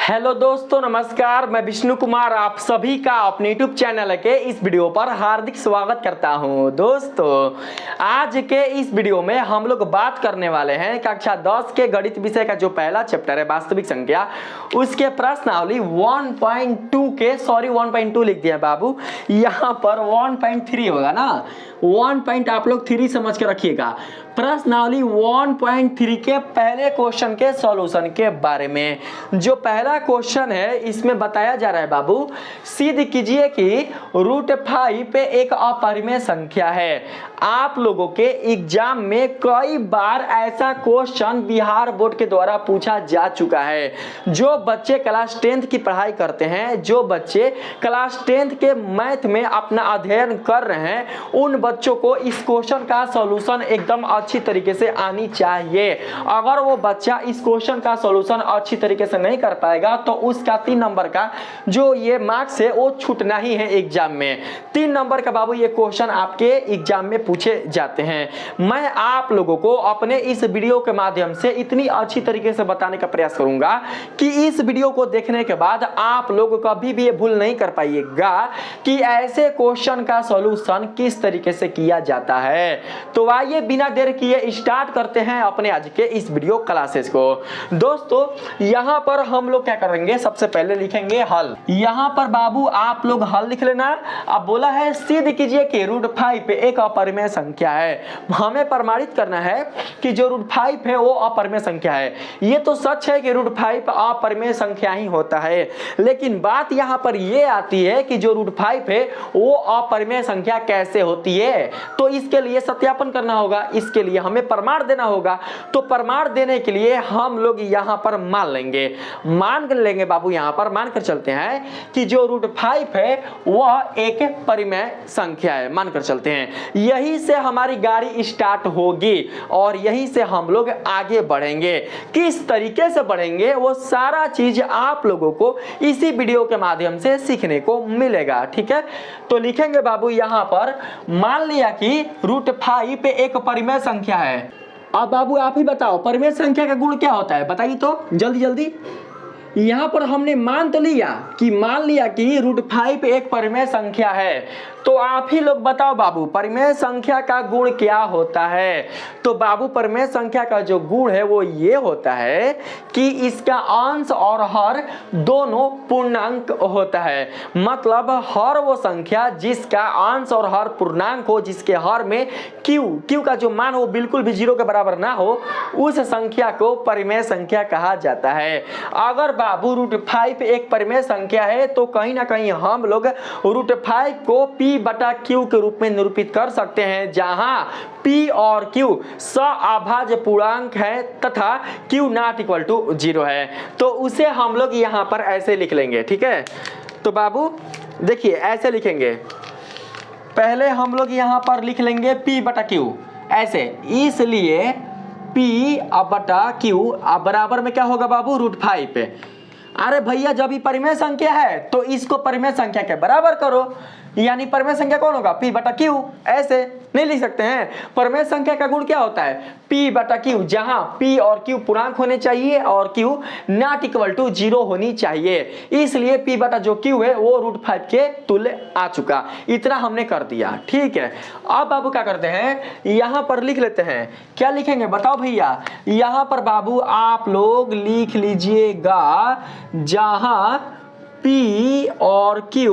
Hello दोस्तों, नमस्कार। मैं विष्णु कुमार आप सभी का अपने यूट्यूब चैनल के इस वीडियो पर हार्दिक स्वागत करता हूं। दोस्तों, आज के इस वीडियो में हम लोग बात करने वाले हैं कक्षा 10 के गणित विषय का जो पहला चैप्टर है वास्तविक संख्या, उसके प्रश्नावली 1.2 के 1.2 लिख दिया बाबू। यहाँ पर 1.3 होगा ना, 1 आप लोग 3 समझ के रखिएगा। प्रश्नावली 1.3 के पहले क्वेश्चन के सॉल्यूशन के बारे में। जो पहला क्वेश्चन है इसमें बताया जा रहा है बाबू, सिद्ध कीजिए कि √5 एक अपरिमेय संख्या है। आप लोगों के एग्जाम में कई बार ऐसा क्वेश्चन बिहार बोर्ड के द्वारा पूछा जा चुका है। जो बच्चे क्लास 10th की पढ़ाई करते हैं, जो बच्चे क्लास 10th के मैथ में अपना अध्ययन कर रहे हैं, उन बच्चों को इस क्वेश्चन का सॉल्यूशन एकदम अच्छी तरीके से आनी चाहिए। अगर वो बच्चा इस क्वेश्चन का सॉल्यूशन अच्छी तरीके से नहीं कर पाएगा तो उसका 3 नंबर का जो ये मार्क्स है वो छूटना ही है एग्जाम में। 3 नंबर का बाबू ये क्वेश्चन आपके एग्जाम में पूछे जाते हैं। मैं आप लोगों को अपने इस वीडियो के माध्यम से इतनी अच्छी तरीके से बताने का प्रयास करूंगा कि इस वीडियो को देखने के बाद आप लोग कभी भी ये भूल नहीं कर पाइएगा कि ऐसे क्वेश्चन का सॉल्यूशन किस तरीके से किया जाता है। तो आइए बिना देर किए स्टार्ट करते हैं अपने आज के इस वीडियो क्लासेस को। दोस्तों, यहां पर हम लोग क्या करेंगे, सबसे पहले लिखेंगे हल। यहां पर बाबू आप लोग हल लिख लेना। अब बोला है सिद्ध कीजिए कि √5 एक अपरिमेय संख्या है। हमें प्रमाणित करना है कि जो √5 है वो अपरिमेय संख्या है। ये तो सच है कि √5 अपरिमेय संख्या ही होता है, लेकिन बात यहां पर ये आती है कि जो √5 है वो अपरिमेय संख्या कैसे होती है। तो इसके लिए सत्यापन करना होगा, इसके लिए हमें प्रमाण देना होगा। तो प्रमाण देने के लिए हम लोग यहां पर मान लेंगे बाबू। यहां पर मानकर चलते हैं कि जो √5 है वह एक परिमेय संख्या है, मानकर चलते हैं। यही से हमारी गाड़ी स्टार्ट होगी और यही से हम लोग आगे बढ़ेंगे। किस तरीके से बढ़ेंगे वो सारा चीज आप लोगों को इसी वीडियो के माध्यम से सीखने को मिलेगा, ठीक है। तो लिखेंगे बाबू यहां पर, मान लिया कि √5 एक परिमेय संख्या है। अब बाबू आप ही बताओ परिमेय संख्या का गुण क्या होता है, बताइए तो जल्दी जल्दी। यहां पर हमने मान लिया कि √5 एक परिमेय संख्या है। तो आप ही लोग बताओ बाबू परिमेय संख्या का गुण क्या होता है। तो बाबू परिमेय संख्या का जो गुण है वो ये होता है कि इसका अंश और हर दोनों पूर्णांक होता है। मतलब हर वो संख्या जिसका अंश और हर पूर्णांक हो, जिसके हर में क्यू का जो मान हो बिल्कुल भी 0 के बराबर ना हो, उस संख्या को परिमेय संख्या कहा जाता है। अगर बाबू √5 एक परिमेय संख्या है तो कहीं ना कहीं हम लोग √5 को P/Q के रूप में निरूपित कर सकते हैं, जहां P और Q सअभाज्य पूर्णांक है तथा Q ≠ 0 है। तो उसे हम लोग यहां पर ऐसे लिख लेंगे, ठीक है। तो बाबू देखिए ऐसे लिखेंगे, पहले हम लोग यहां पर लिख लेंगे P/Q ऐसे, इसलिए P/Q बराबर में क्या होगा बाबू √5 पे। अरे भैया जब ये परिमेय संख्या है तो इसको परिमेय संख्या के बराबर करो, यानी परिमेय संख्या कौन होगा P/Q। ऐसे नहीं लिख सकते हैं। परिमेय संख्या का गुण क्या होता है P/Q, जहां P और Q पूर्णांक होने चाहिए और Q ≠ 0 होनी चाहिए। इसलिए P/Q है वो √5 के तुल्य आ चुका। इतना हमने कर दिया, ठीक है। अब बाबू क्या करते हैं, यहां पर लिख लेते हैं। क्या लिखेंगे बताओ भैया। यहां पर बाबू आप लोग लिख लीजिएगा, जहां P और Q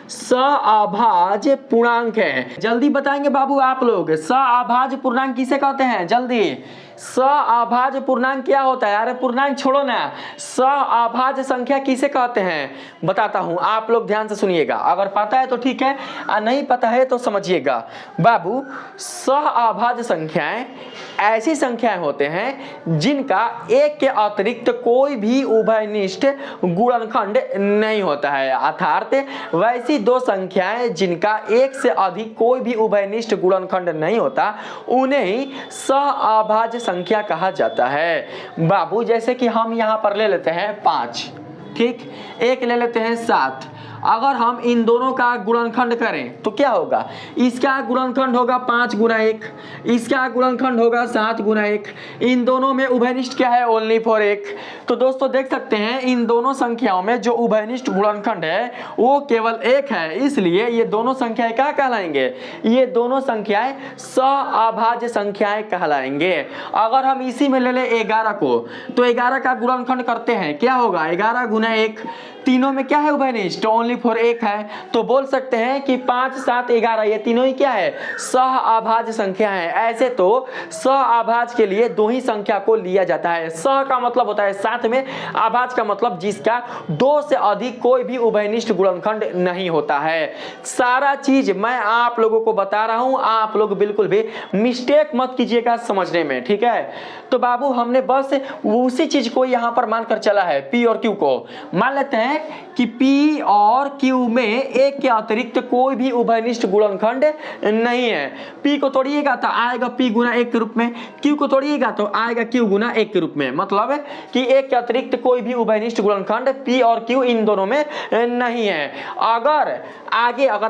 सअभाज्य पूर्णांक है। जल्दी बताएंगे बाबू आप लोग, सअभाज्य पूर्णांक किसे कहते हैं, जल्दी। सअभाज्य पूर्णांक क्या होता है, अरे पूर्णांक छोड़ो ना, सअभाज्य संख्या किसे कहते हैं बताता हूं, आप लोग ध्यान से सुनिएगा। अगर पता है तो ठीक है, नहीं पता है तो समझिएगा बाबू। सअभाज्य संख्याएं ऐसी संख्याएं होते हैं जिनका एक के अतिरिक्त कोई भी उभयनिष्ठ गुणनखंड नहीं होता है। अर्थात वैसी दो संख्याएं जिनका एक से अधिक कोई भी उभयनिष्ठ गुणनखंड नहीं होता, उन्हें ही सअभाज्य संख्या कहा जाता है बाबू। जैसे कि हम यहां पर ले लेते हैं 5, ठीक, एक ले लेते हैं 7 अगर हम इन दोनों का गुणनखंड करें तो क्या होगा, इसका गुणनखंड होगा 5 गुना 1, इसका गुणनखंड होगा 7 गुना 1, इन दोनों में उभयनिष्ठ क्या है, ओनली फॉर 1। तो दोस्तों देख सकते हैं इन दोनों संख्याओं में जो उभयनिष्ठ गुणनखंड है वो केवल 1 है, इसलिए ये दोनों संख्याएं क्या कहलाएंगे, ये दोनों संख्याएं सअभाज्य संख्याएं कहलाएंगे। अगर हम इसी में ले ले 11 को, तो 11 का गुणनखंड करते हैं, क्या होगा 11 गुना 1, तीनों में क्या है उभयनिष्ठ, ओनली फॉर 1 है। तो बोल सकते हैं कि 5 7 11 ये तीनों ही क्या है, सअभाज्य संख्या है। ऐसे तो सअभाज्य के लिए दो ही संख्या को लिया जाता है, सह का मतलब होता है साथ में, अभाज्य का मतलब जिसका 2 से अधिक कोई भी उभयनिष्ठ गुणनखंड नहीं होता है। सारा चीज मैं आप लोगों को बता रहा हूं, आप लोग बिल्कुल भी मिस्टेक मत कीजिएगा समझने में, ठीक है। तो बाबू हमने बस उसी चीज को यहां पर मानकर चला है, पी और क्यू को मान लेते हैं कि P और Q में एक के अतिरिक्त कोई भी उभयनिष्ठ गुणनखंड नहीं है। P को तोड़िएगा तो आएगा P गुना 1 के रूप में, Q को तोड़िएगा तो आएगा Q गुना 1 के रूप में, मतलब कि एक के अतिरिक्त कोई भी उभयनिष्ठ गुणनखंड P और Q इन दोनों में नहीं है। अगर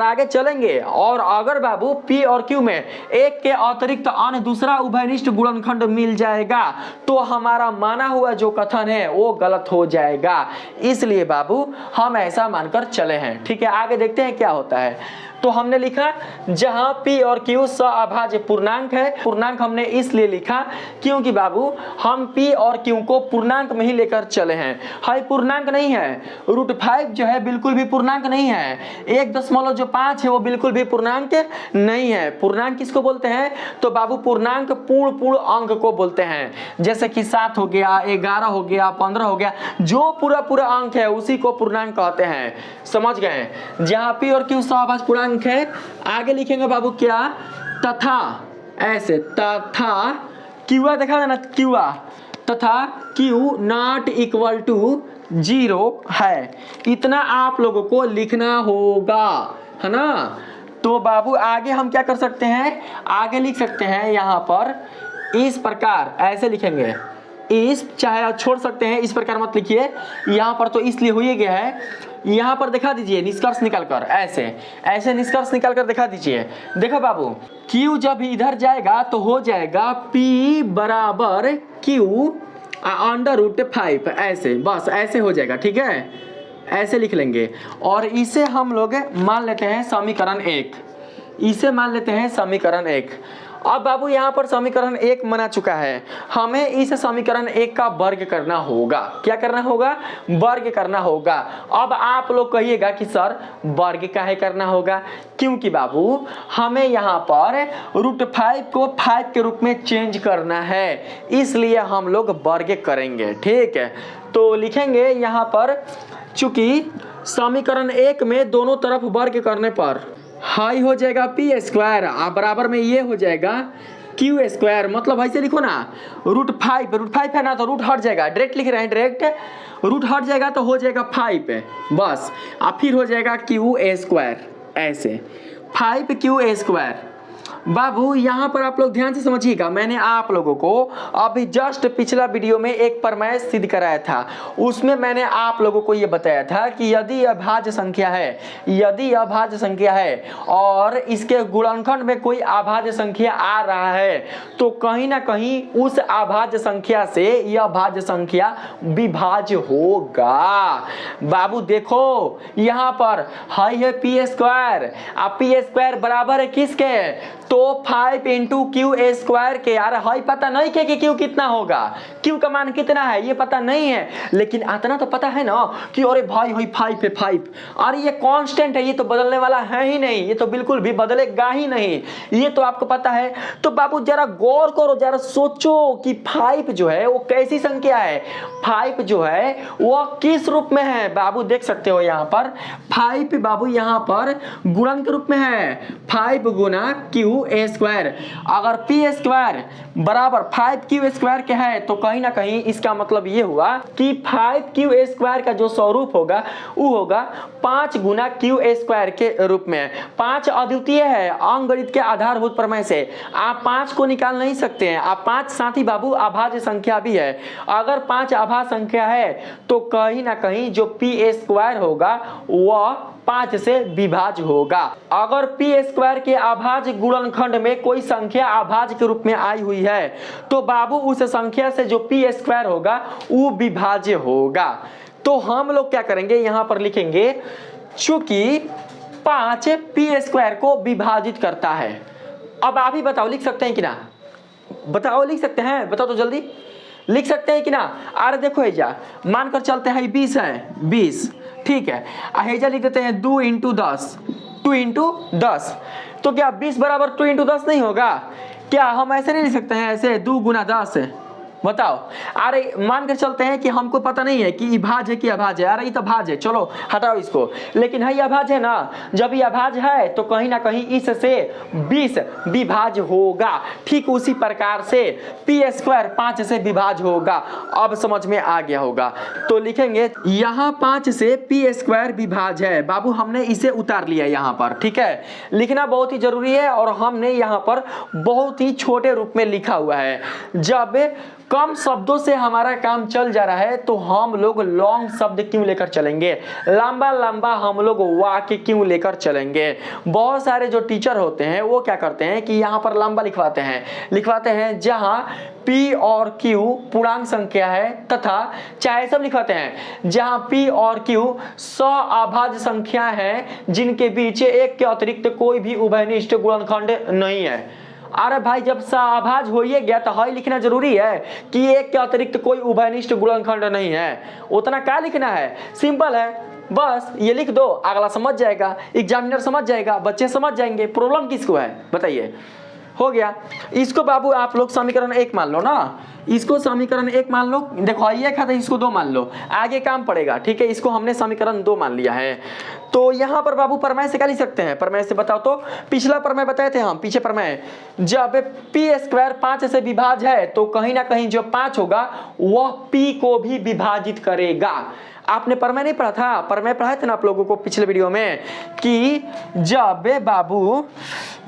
आगे चलेंगे और अगर बाबू P और Q में एक के अतिरिक्त अन्य दूसरा उभयनिष्ठ गुणनखंड मिल जाएगा तो हमारा माना हुआ जो कथन है वो गलत हो जाएगा, इसलिए बाबू हम ऐसा मानकर चले हैं, ठीक है। आगे देखते हैं क्या होता है। तो हमने लिखा जहां P और Q सअभाज्य पूर्णांक है, पूर्णांक हमने इसलिए लिखा क्योंकि बाबू हम P और Q को पूर्णांक में ही लेकर चले हैं। हाई पूर्णांक नहीं है, √5 जो है बिल्कुल भी पूर्णांक नहीं है, 1.5 है वो बिल्कुल भी पूर्णांक नहीं है। पूर्णांक किसको बोलते हैं, तो बाबू पूर्णांक पूर्ण अंक को बोलते हैं, जैसे कि 7 हो गया, 11 हो गया, 15 हो गया, जो पूरा अंक है उसी को पूर्णांक कहते हैं, समझ गए। जहां P और Q सअभाज्य पूर्णांक है, आगे लिखेंगे बाबू क्या, तथा, ऐसे तथा क्यूआ देखा ना, क्यूआ तथा Q नॉट इक्वल टू 0 है, इतना आप लोगों को लिखना होगा, है ना। तो बाबू आगे हम क्या कर सकते हैं, आगे लिख सकते हैं यहाँ पर इस प्रकार, ऐसे लिखेंगे, इस चाहे छोड़ सकते हैं, इस प्रकार मत लिखिए, यहाँ पर तो इसलिए हो ही गया है, यहाँ पर दिखा दीजिए निष्कर्ष निकालकर, ऐसे निष्कर्ष निकालकर दिखा दीजिए। देखो बाबू Q जब इधर जाएगा तो हो जाएगा P बराबर Q √5, ऐसे बस ऐसे हो जाएगा, ठीक है, ऐसे लिख लेंगे। और इसे हम लोग मान लेते हैं समीकरण 1, इसे मान लेते हैं समीकरण 1। अब बाबू यहाँ पर समीकरण 1 बना चुका है, हमें इस समीकरण 1 का वर्ग करना होगा। क्या करना होगा, वर्ग करना होगा। अब आप लोग कहिएगा कि सर वर्ग काहे करना होगा, क्योंकि बाबू हमें यहाँ पर √5 को 5 के रूप में चेंज करना है, इसलिए हम लोग वर्ग करेंगे, ठीक है। तो लिखेंगे यहाँ पर, चूंकि समीकरण 1 में दोनों तरफ वर्ग करने पर हाई हो जाएगा P² बराबर में ये हो जाएगा Q², मतलब ऐसे लिखो ना, √5 है ना, तो रूट हट जाएगा, डायरेक्ट लिख रहे हैं, डायरेक्ट रूट हट जाएगा तो हो जाएगा 5 बस, अब फिर हो जाएगा Q², ऐसे 5Q²। बाबू यहाँ पर आप लोग ध्यान से समझिएगा, मैंने आप लोगों को अभी जस्ट पिछला वीडियो में एक प्रमेय सिद्ध कराया था, उसमें मैंने आप लोगों को ये बताया था कि यदि अभाज्य संख्या है और इसके गुणनखंड में कोई अभाज्य संख्या आ रहा है तो कहीं ना कहीं उस अभाज्य संख्या से यह भाज्य संख्या विभाज्य होगा। बाबू देखो यहाँ पर हाई है P², अब P² बराबर है किसके, तो 5 × Q² के। यार हाई पता नहीं कि Q कितना होगा, Q का मान कितना है ये पता नहीं है, लेकिन इतना तो पता है ना कि अरे भाई हाई 5 है, 5, अरे ये कांस्टेंट है, ये तो बदलने वाला है ही नहीं, ये तो बिल्कुल भी बदलेगा ही नहीं, ये तो आपको पता है। तो बाबू जरा गौर करो, जरा सोचो कि 5 जो है वो कैसी संख्या है, 5 जो है वो किस रूप में है। बाबू देख सकते हो यहाँ पर 5 बाबू यहाँ पर गुणन के रूप में है, 5 गुना Q क्यू ए स्क्वायर। अगर पी स्क्वायर बराबर 5q स्क्वायर के है तो कहीं ना कहीं इसका मतलब ये हुआ कि 5q स्क्वायर का जो स्वरूप होगा वो होगा 5 गुना क्यू स्क्वायर के रूप में। 5 अद्वितीय है, अंकगणित के आधारभूत प्रमेय से आप 5 को निकाल नहीं सकते हैं। आप 5 साथ ही बाबू अभाज्य संख्या भी है। अगर 5 अभाज्य संख्या है तो कहीं ना कहीं जो पी स्क्वायर होगा वह 5 से विभाज्य होगा। अगर पी स्क्वायर के अभाज्य गुणनखंड में कोई संख्या अभाज्य के रूप में आई हुई है तो बाबू उस संख्या से जो पी स्क्वायर होगा वो विभाज्य होगा। तो हम लोग क्या करेंगे, यहां पर लिखेंगे चूंकि 5 पी स्क्वायर को विभाजित करता है। अब आप ही बताओ, लिख सकते हैं कि ना? बताओ, लिख सकते हैं? बताओ तो जल्दी, लिख सकते हैं कि ना? अरे देखो हेजा, मानकर चलते हैं 20 है, 20 ठीक है। हेजा लिख देते हैं 2 × 10, 2 × 10। तो क्या 20 बराबर 2 × 10 नहीं होगा? क्या हम ऐसे नहीं लिख सकते हैं, ऐसे 2 × 10? बताओ। अरे मानकर चलते हैं कि हमको पता नहीं है कि ये भाज्य है कि अभाज्य है। अरे ये तो भाज्य है, चलो हटाओ इसको। लेकिन है ये अभाज्य है ना? जब ये अभाज्य है तो कहीं ना कहीं इससे 20 विभाज्य होगा। ठीक उसी प्रकार से पी स्क्वायर 5 से विभाज्य होगा। अब समझ में आ गया होगा। तो लिखेंगे यहाँ 5 से पी स्क्वायर विभाज्य है। बाबू हमने इसे उतार लिया यहाँ पर, ठीक है। लिखना बहुत ही जरूरी है और हमने यहाँ पर बहुत ही छोटे रूप में लिखा हुआ है। जब कम शब्दों से हमारा काम चल जा रहा है तो हम लोग लॉन्ग शब्द क्यों लेकर चलेंगे, लंबा लंबा हम लोग वाक्य क्यों लेकर चलेंगे। बहुत सारे जो टीचर होते हैं वो क्या करते हैं कि यहाँ पर लंबा लिखवाते हैं जहाँ P और Q पूर्णांक संख्या है तथा चाहे सब लिखवाते हैं जहाँ P और Q सअभाज्य संख्या है जिनके बीच एक के अतिरिक्त कोई भी उभयनिष्ठ गुणनखंड नहीं है। अरे भाई जब सअभाज्य हो ही गया तो हाई लिखना जरूरी है कि एक के अतिरिक्त कोई उभयनिष्ठ गुणनखंड नहीं है। उतना क्या लिखना है, सिंपल है, बस ये लिख दो, अगला समझ जाएगा, एग्जामिनर समझ जाएगा, बच्चे समझ जाएंगे। प्रॉब्लम किसको है बताइए, हो गया। इसको बाबू आप लोग समीकरण 1 मान लो ना, इसको समीकरण 1 मान लो। देखो ये खाता है, इसको 2 मान लो, आगे काम पड़ेगा, ठीक है। इसको हमने समीकरण 2 मान लिया है। तो यहाँ पर बाबू प्रमेय से क्या लिख सकते हैं, प्रमेय से बताओ तो। पिछला प्रमेय बताए थे हम, पीछे प्रमेय, जब पी स्क्वायर 5 से विभाज्य है तो कहीं ना कहीं जो 5 होगा वह पी को भी विभाजित करेगा। आपने प्रमेय नहीं पढ़ा था? प्रमेय पढ़ाए थे ना आप लोगों को पिछले वीडियो में कि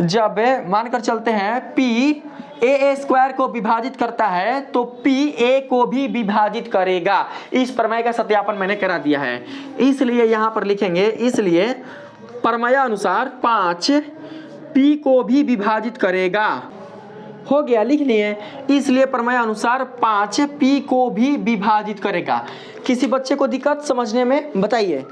जब मानकर चलते हैं पी ए स्क्वायर को विभाजित करता है तो पी ए को भी विभाजित करेगा। इस प्रमेय का सत्यापन मैंने करा दिया है, इसलिए यहां पर लिखेंगे, इसलिए प्रमेय अनुसार 5 पी को भी विभाजित करेगा। हो गया, लिख लिए। इसलिए प्रमेय अनुसार 5 पी को भी विभाजित करेगा। किसी बच्चे को दिक्कत समझने में बताइए?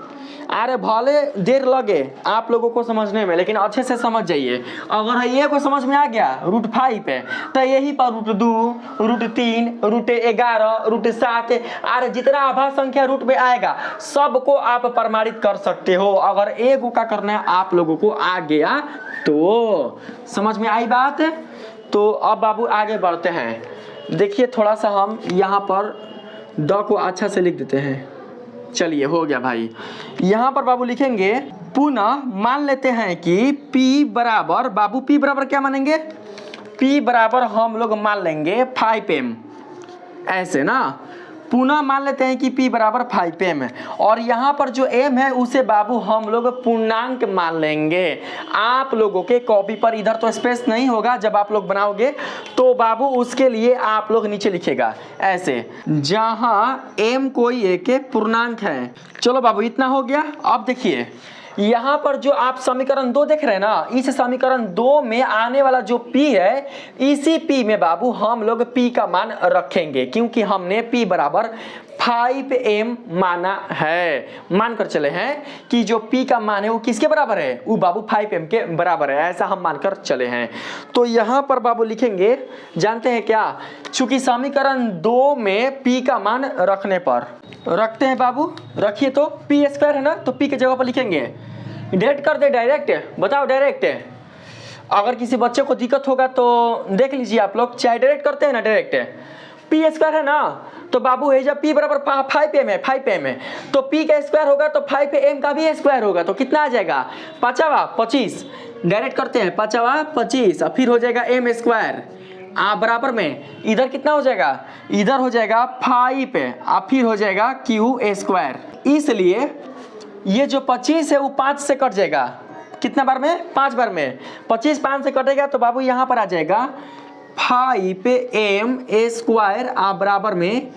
अरे भले देर लगे आप लोगों को समझने में, लेकिन अच्छे से समझ जाइए। अगर ये को समझ में आ गया √5 है तो यही पर √2, √3, √11, √7, अरे जितना आभाज्य संख्या रूट में आएगा सबको आप प्रमाणित कर सकते हो। अगर एक का करना है आप लोगों को आ गया तो समझ में आई बात। तो अब बाबू आगे बढ़ते हैं। देखिए थोड़ा सा हम यहाँ पर द को अच्छा से लिख देते हैं। चलिए हो गया भाई। यहाँ पर बाबू लिखेंगे, पुनः मान लेते हैं कि P बराबर, बाबू P बराबर क्या मानेंगे, P बराबर हम लोग मान लेंगे 5m, ऐसे ना। पुनः मान लेते हैं कि P बराबर 5m है और यहाँ पर जो m है उसे बाबू हम लोग पूर्णांक मान लेंगे। आप लोगों के कॉपी पर इधर तो स्पेस नहीं होगा, जब आप लोग बनाओगे तो बाबू उसके लिए आप लोग नीचे लिखेगा ऐसे, जहाँ m कोई एक पूर्णांक है। चलो बाबू इतना हो गया। अब देखिए यहाँ पर जो आप समीकरण 2 देख रहे हैं ना, इस समीकरण 2 में आने वाला जो P है, इसी P में बाबू हम लोग P का मान रखेंगे, क्योंकि हमने P बराबर 5m माना है। मानकर चले हैं कि जो P का मान है वो किसके बराबर है, वो बाबू 5m के बराबर है, ऐसा हम मानकर चले हैं। तो यहाँ पर बाबू लिखेंगे, जानते हैं क्या, चूंकि समीकरण 2 में P का मान रखने पर रखते हैं बाबू, रखिए तो P स्क्वायर है ना, तो P के जगह पर लिखेंगे, डायरेक्ट कर दे, डायरेक्ट बताओ, डायरेक्ट। अगर किसी बच्चे को दिक्कत होगा तो देख लीजिए आप लोग, चाहे डायरेक्ट करते हैं ना, डायरेक्ट P स्क्वायर है ना, तो बाबू है जब p बराबर 5m है 5m है तो p का स्क्वायर होगा तो 5m का भी स्क्वायर होगा तो कितना आ जाएगा 25 डायरेक्ट करते हैं 25 और फिर हो जाएगा m स्क्वायर बराबर में इधर कितना हो जाएगा इधर हो जाएगा 5 और फिर हो जाएगा q स्क्वायर। इसलिए ये जो 25 है वो 5 से कट जाएगा कितना बार में 5 बार में 25 5 से कटेगा तो बाबू यहाँ पर आ जाएगा 5m स्क्वायर बराबर में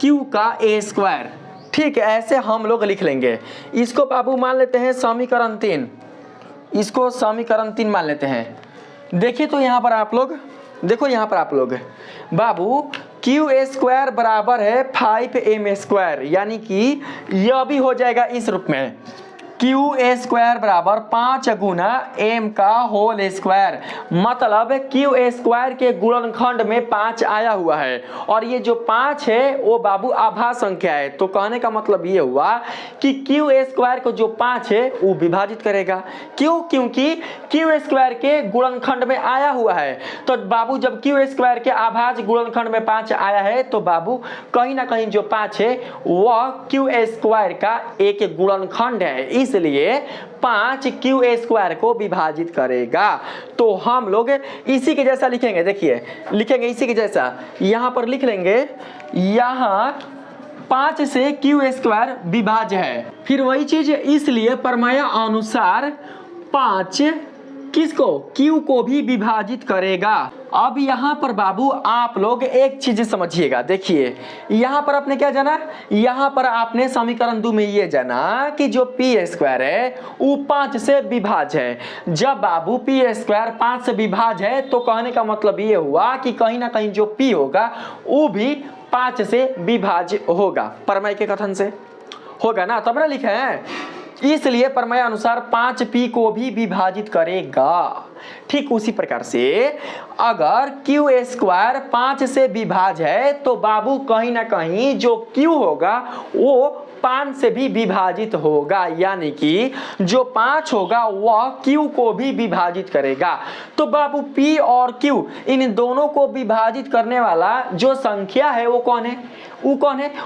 q का a स्क्वायर। ठीक है ऐसे हम लोग लिख लेंगे। इसको बाबू मान लेते हैं समीकरण 3, इसको समीकरण 3 मान लेते हैं। देखिए तो यहाँ पर आप लोग देखो यहाँ पर आप लोग बाबू q स्क्वायर बराबर है 5m स्क्वायर यानी कि यह भी हो जाएगा इस रूप में q स्क्वायर बराबर 5 गुना m का होल स्क्वायर। मतलब q स्क्वायर के गुणनखंड में 5 आया हुआ है और ये जो 5 है वो बाबू आभा संख्या है। तो कहने का मतलब ये हुआ कि q स्क्वायर को जो 5 है वो विभाजित करेगा। क्यों? क्योंकि q स्क्वायर के गुणनखंड में आया हुआ है। तो बाबू जब q स्क्वायर के आभाज्य गुणनखंड में 5 आया है तो बाबू कहीं ना कहीं जो 5 है वह q स्क्वायर का एक गुणनखंड है, इसलिए 5q स्क्वायर को विभाजित करेगा। तो हम लोग इसी के जैसा लिखेंगे। देखिए लिखेंगे इसी के जैसा, यहाँ पर लिख लेंगे यहाँ 5 से q स्क्वायर विभाज्य है। फिर वही चीज इसलिए प्रमेय अनुसार 5 किसको q को भी विभाजित करेगा। अब यहाँ पर बाबू आप लोग एक चीज समझिएगा। देखिए यहाँ पर आपने क्या जाना, यहाँ पर आपने समीकरण 2 में ये जाना कि जो p स्क्वायर है वो 5 से विभाज्य है। जब बाबू p स्क्वायर 5 से विभाज्य है तो कहने का मतलब ये हुआ कि कहीं ना कहीं जो p होगा वो भी 5 से विभाज्य होगा। प्रमेय के कथन से होगा ना, तब ना लिखे हैं। इसलिए प्रमेय अनुसार 5p को भी विभाजित करेगा। ठीक उसी प्रकार से अगर q स्क्वायर 5 से विभाज्य है तो बाबू कहीं ना कहीं जो q होगा वो 5 से भी विभाजित होगा, यानी कि जो 5 होगा वह q को भी विभाजित करेगा। तो बाबू p और q इन दोनों को विभाजित करने वाला जो संख्या है वो कौन है?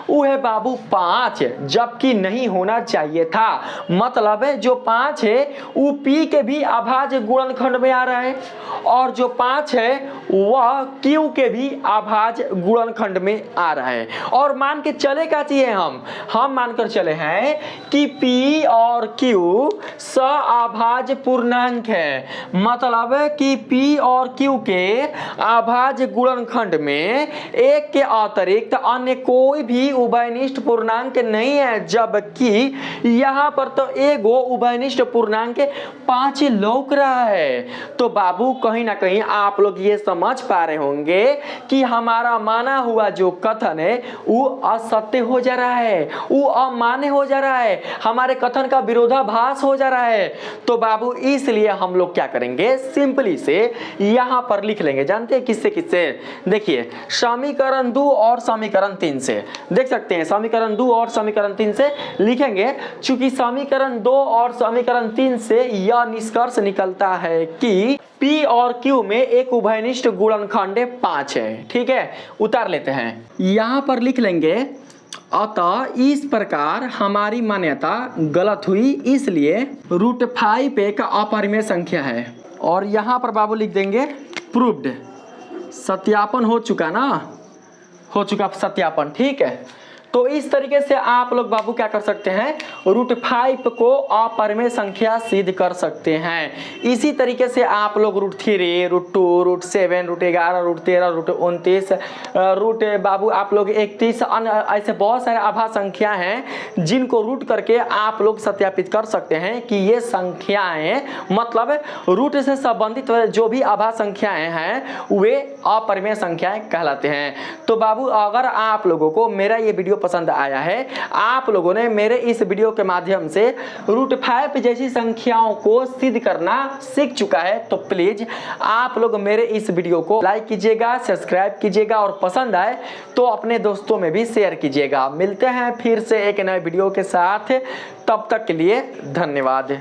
वो है बाबू 5, जबकि नहीं होना चाहिए था। मतलब है जो 5 है वो p के भी अभाज्य गुणनखंड में आ रहा है और जो 5 है वह q के भी अभाज्य गुणनखंड में आ रहा है। और मान के चले क्या चाहिए, हम मानकर चले हैं कि p और q सअभाज्य पूर्णांक है। मतलब है कि p और q के अभाज्य गुणनखंड में एक के अतिरिक्त अन्य कोई भी उभयनिष्ठ पूर्णांक नहीं है, जबकि यहाँ पर तो एगो उभयनिष्ठ पूर्णांक 5 लौक रहा है। तो बाबू कहीं ना कहीं आप लोग ये समझ पा रहे होंगे कि हमारा माना हुआ जो कथन है वो असत्य हो जा रहा है, वो अमान्य हो जा रहा है, हमारे कथन का विरोधाभास हो जा रहा है। तो बाबू इसलिए हम लोग क्या करेंगे, सिंपली से यहाँ पर लिख लेंगे। जानते हैं किससे किससे? देखिए समीकरण 2 और समीकरण 3 से देख सकते हैं। समीकरण 2 और समीकरण 3 से लिखेंगे, चूंकि समीकरण 2 और समीकरण 3 से यह निष्कर्ष निकलता है कि p और q में एक उभयनिष्ठ गुणनखंड 5 है। ठीक है, उतार लेते हैं। यहाँ पर लिख लेंगे अतः इस प्रकार हमारी मान्यता गलत हुई, इसलिए √5 एक अपरिमेय संख्या है। और यहाँ पर बाबू लिख देंगे प्रूव्ड, सत्यापन हो चुका ना, हो चुका सत्यापन। ठीक है, तो इस तरीके से आप लोग बाबू क्या कर सकते हैं, √5 को अपरिमेय संख्या सिद्ध कर सकते हैं। इसी तरीके से आप लोग √3, √2, √7, √11, √13, √29, बाबू आप लोग 31 अन्य ऐसे बहुत सारे आभा संख्या हैं जिनको रूट करके आप लोग सत्यापित कर सकते हैं कि ये संख्याएं, मतलब रूट से संबंधित जो भी आभा संख्याएं हैं वे अपरिमेय संख्याएं कहलाते हैं। तो बाबू अगर आप लोगों को मेरा ये वीडियो पसंद आया है, आप लोगों ने मेरे इस वीडियो के माध्यम से √5 जैसी संख्याओं को सिद्ध करना सीख चुका है, तो प्लीज आप लोग मेरे इस वीडियो को लाइक कीजिएगा, सब्सक्राइब कीजिएगा और पसंद आए तो अपने दोस्तों में भी शेयर कीजिएगा। मिलते हैं फिर से एक नए वीडियो के साथ, तब तक के लिए धन्यवाद।